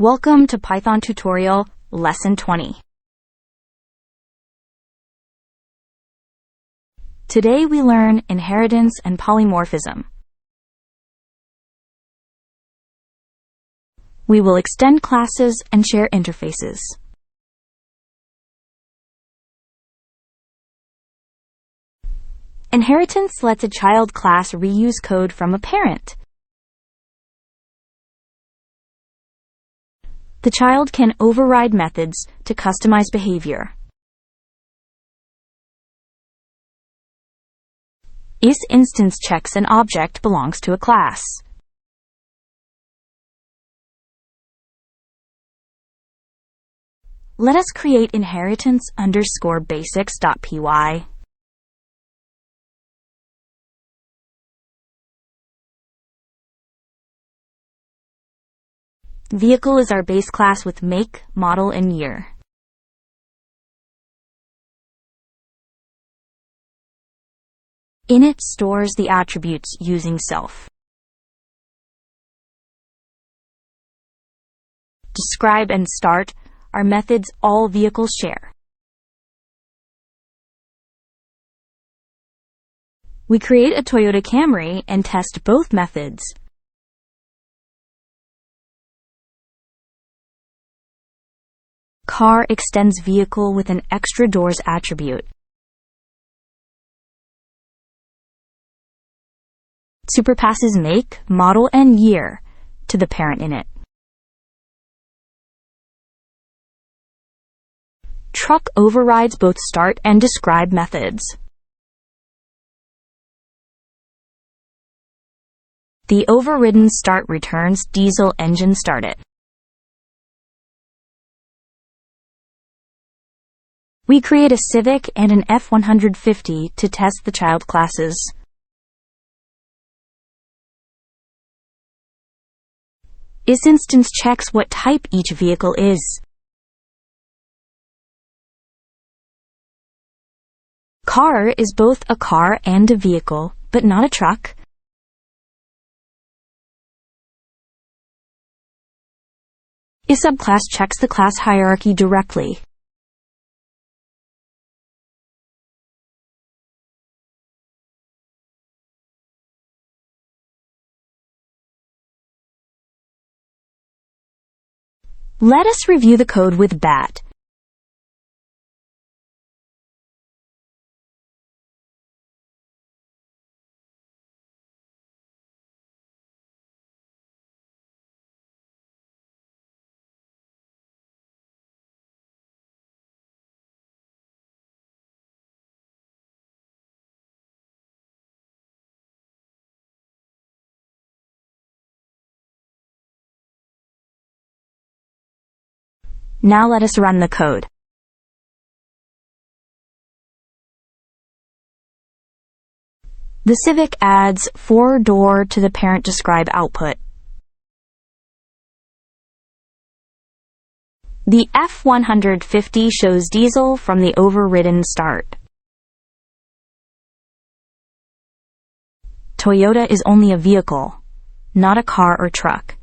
Welcome to Python Tutorial Lesson 20. Today we learn inheritance and polymorphism. We will extend classes and share interfaces. Inheritance lets a child class reuse code from a parent. The child can override methods to customize behavior. Isinstance checks an object belongs to a class. Let us create inheritance_basics.py. Vehicle is our base class with make, model, and year. Init stores the attributes using self. Describe and start are methods all vehicles share. We create a Toyota Camry and test both methods. Car extends vehicle with an extra doors attribute. Superpasses make, model, and year to the parent init. Truck overrides both start and describe methods. The overridden start returns diesel engine started. We create a Civic and an F-150 to test the child classes. Isinstance checks what type each vehicle is. Car is both a car and a vehicle, but not a truck. Issubclass checks the class hierarchy directly. Let us review the code with BAT. Now let us run the code. The Civic adds 4-door to the parent describe output. The F-150 shows diesel from the overridden start. Toyota is only a vehicle, not a car or truck.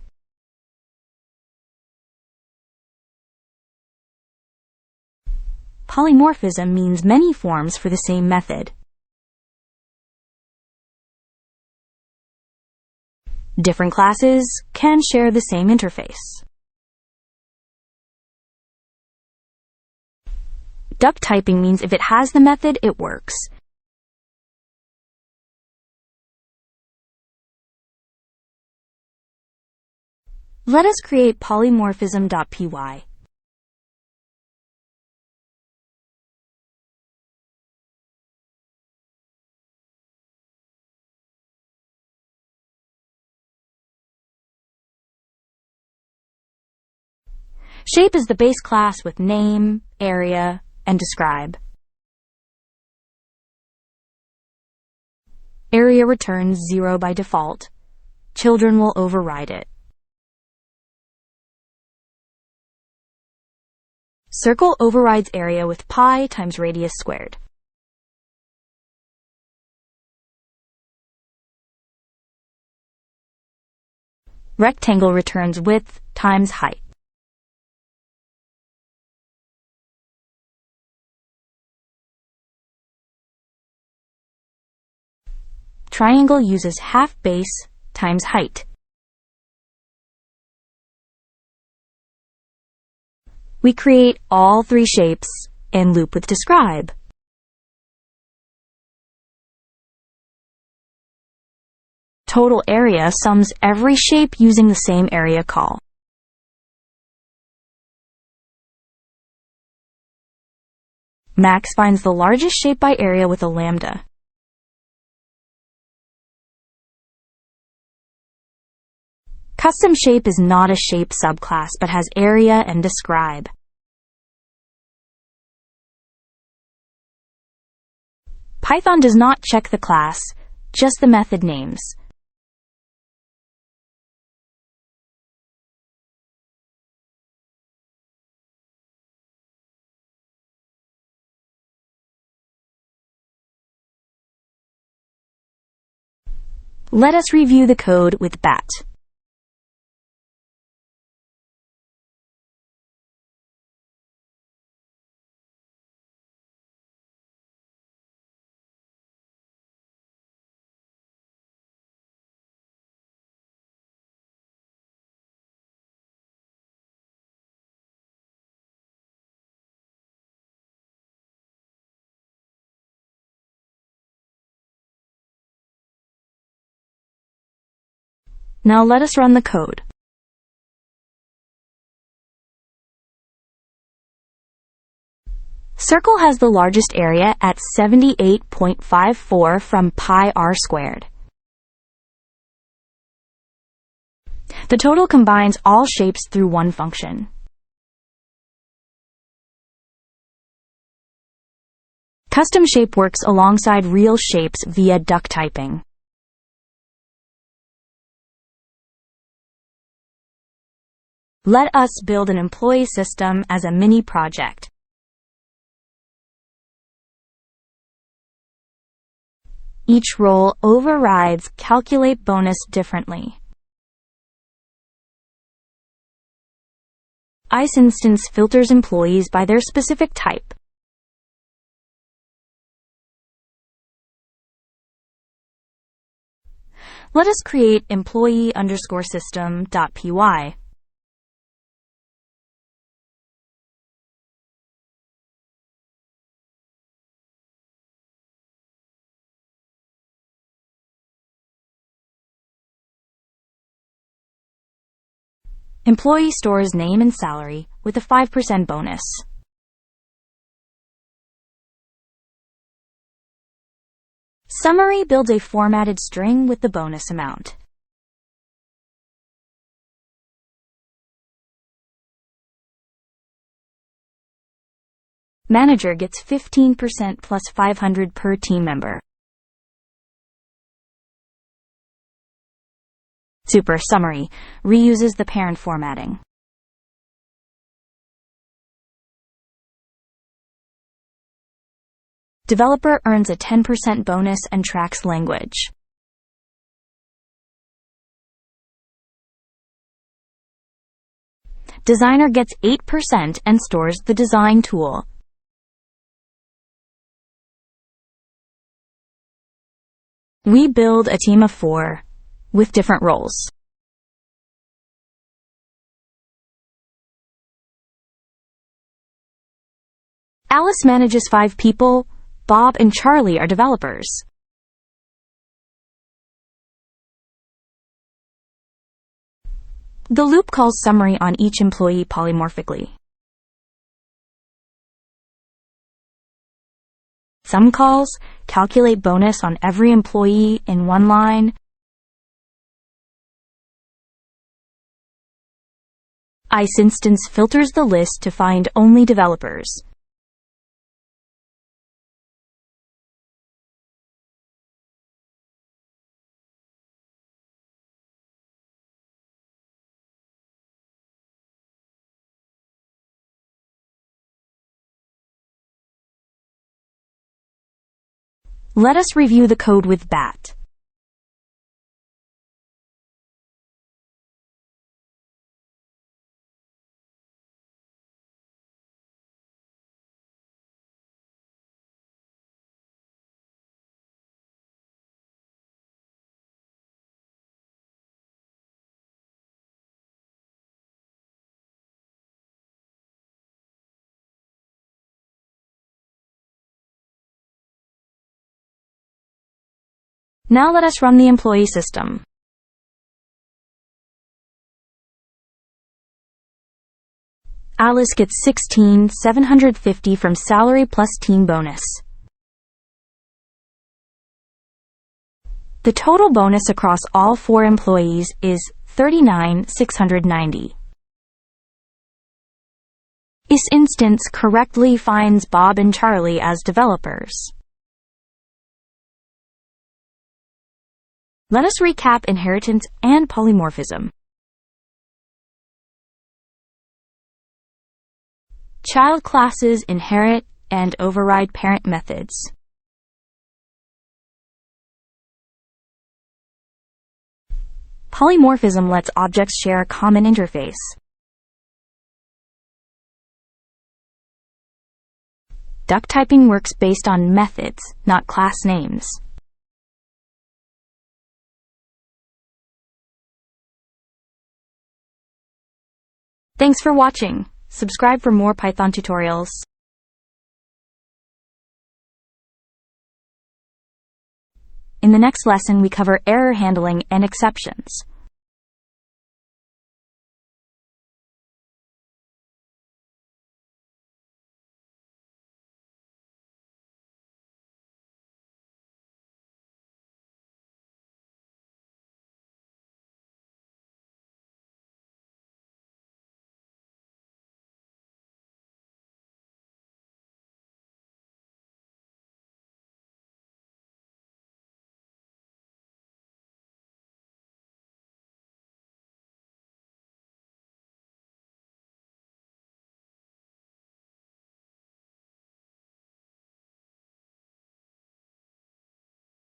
Polymorphism means many forms for the same method. Different classes can share the same interface. Duck typing means if it has the method, it works. Let us create polymorphism.py. Shape is the base class with name, area, and describe. Area returns 0 by default. Children will override it. Circle overrides area with pi times radius squared. Rectangle returns width times height. triangle uses half base times height. We create all three shapes and loop with describe. Total area sums every shape using the same area call. Max finds the largest shape by area with a lambda. Custom shape is not a shape subclass but has area and describe. Python does not check the class, just the method names. Let us review the code with bat. Now let us run the code. Circle has the largest area at 78.54 from pi r squared. The total combines all shapes through one function. Custom shape works alongside real shapes via duck typing. Let us build an employee system as a mini project. Each role overrides calculate bonus differently. Isinstance filters employees by their specific type. Let us create employee_system.py. Employee stores name and salary with a 5% bonus. Summary builds a formatted string with the bonus amount. Manager gets 15% plus 500 per team member. Super summary reuses the parent formatting. Developer earns a 10% bonus and tracks language. Designer gets 8% and stores the design tool. We build a team of 4 with different roles. Alice manages 5 people. Bob and Charlie are developers. The loop calls summary on each employee polymorphically. Sum calls calculate bonus on every employee in one line. Isinstance filters the list to find only developers. Let us review the code with bat. Now let us run the employee system. Alice gets $16,750 from salary plus team bonus. The total bonus across all 4 employees is $39,690. Isinstance correctly finds Bob and Charlie as developers. Let us recap inheritance and polymorphism. Child classes inherit and override parent methods. Polymorphism lets objects share a common interface. Duck typing works based on methods, not class names. Thanks for watching. Subscribe for more Python tutorials. In the next lesson, we cover error handling and exceptions.